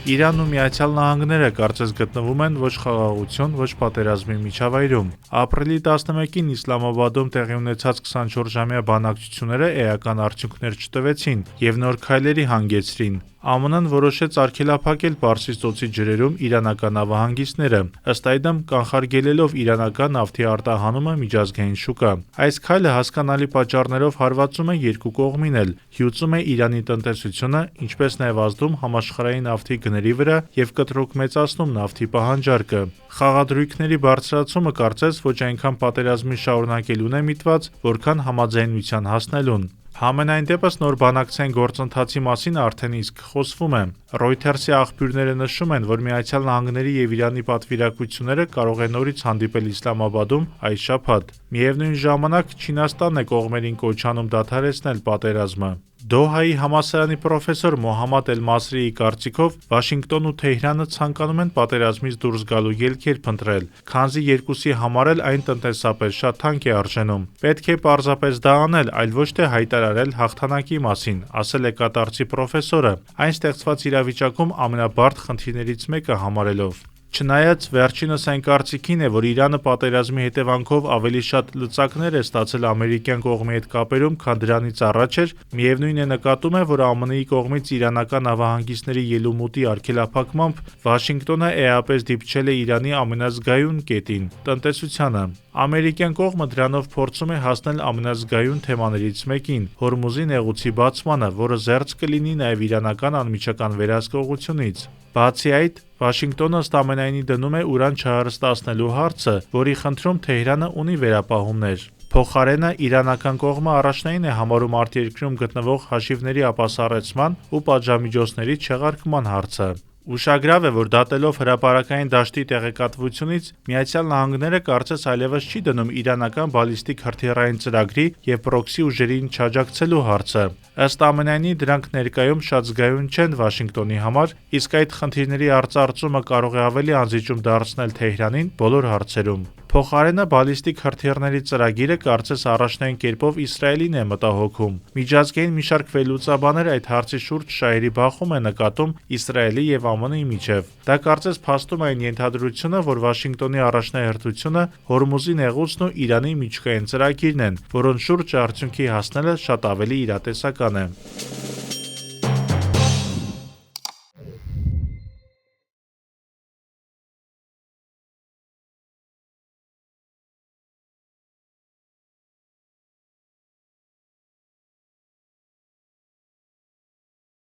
Իրանն ու Միացյալ Նահանգները կարծես գտնվում են ոչ խաղաղություն, ոչ պատերազմի միջավայրում։ Ապրիլի 11-ին Իսլամաբադում տեղի ունեցած 24-ժամյա բանակցությունները էական արդյունքներ չտվեցին եւ նոր քայլերի հանգեցրին։ ԱՄՆ-ն որոշեց արգելափակել Պարսից ծոցի ջրերում իրանական նավահանգիստները, ըստ այդմ կանխարգելելով իրանական նավթի արտահանումը միջազգային շուկա։ Այս քայլը հասկանալի պատճառներով հարվածում է երկու կողմին էլ, հյուծում է Իրանի տնտեսությունը, ինչպես նաև ազդում համաշխարհային նավթի գների վրա եւ կտրուկ մեծացնում նավթի պահանջարկը։ Խաղադրույքների բարձրացումը կարծես ոչ այնքան պատերազմի շարունակելուն է միտված, որքան համաձայնության հասնելուն։ Համենայն դեպս նոր բանակցային գործընթացի մասին արդեն իսկ խոսվում է։ Reuters-ի աղբյուրները նշում են, որ Միացյալ Նահանգների եւ Իրանի պատվիրակությունները կարող են նորից հանդիպել Իսլամաբադում այս շաբաթ։ Միևնույն ժամանակ Չինաստանն է կողմերին կոչ անում դադարեցնել պատերազմը։ Դոհայի համալսարանի պրոֆեսոր Մոհամմադ Էլ-Մասրիի կարծիքով Վաշինգտոնն ու Թեհրանը ցանկանում են պատերազմից դուրս գալու ելքեր փնտրել, քանզի երկուսի համար էլ այն տնտեսապես շատ թանկ է արժենում։ Պետք է պարզապես դա անել, այլ ոչ թե հայտարարել հաղթանակի մասին, ասել է կատարցի պրոֆեսորը, այն ստեղծված իրավիճակում ամենաբարդ խնդիրներից մեկը համարելով։ Չնայած վերջինս այն կարծիքին է, որ Իրանը պատերազմի հետևանքով ավելի շատ լծակներ է ստացել ամերիկյան կողմի հետ կապերում, քան դրանից առաջ էր, միևնույն է նկատում է, որ ԱՄՆ-ի կողմից իրանական նավահանգիստների ելումուտի արգելափակմամբ Վաշինգտոնը էապես դիպչել է Իրանի ամենազգայուն կետին՝ տնտեսությանը։ Ամերիկյան կողմը դրանով փորձում է հասնել ամենազգայուն թեմաներից մեկին՝ Հորմուզի նեղուցի բացմանը, որը զերծ կլինի նաև իրանական անմիջական վերահսկողությունից։ Բացի այդ, Վաշինգտոնը ըստ ամենայնի դնում է ուրան չհարստացնելու հարցը, որի խնդրում Թեհրանը ունի վերապահումներ։ Փոխարենը իրանական կողմը առաջնային է համարում արտերկրում գտնվող հաշիվների ապասառեցման ու պատժամիջոցների չեղարկման հարցը։ Ուշագրավ է, որ դատելով հրապարակային դաշտի տեղեկատվությունից Միացյալ Նահանգները կարծես այլևս չի դնում իրանական բալիստիկ հրթիռային ծրագրի եւ պրոքսի ուժերին չաջակցելու հարցը։ Ըստ ամենայնի դրանք ներկայում շատ զգայուն չեն Վաշինգտոնի համար, իսկ այդ խնդիրների արծարծումը կարող է ավելի անզիջում դարձնել Թեհրանին բոլոր հարցերում։ Փոխարենը բալիստիկ հրթիռների ծրագիրը կարծես առաջնային կերպով Իսրայելին է մտահոգում։ Միջազգային մի շարք վերլուծաբաներ այդ հարցի շուրջ շահերի բախում է նկատում Իսրայելի եւ ԱՄՆ-ի միջև։ Դա կարծես փաստում է այն ենթադրությունը, որ Վաշինգտոնի առաջնահերթությունը Հորմուզի նեղուցն ու Իրանի միջուկային ծրագիրն են, որոնց շուրջ արդյունքի հասնելը շատ ավելի իրատեսական է։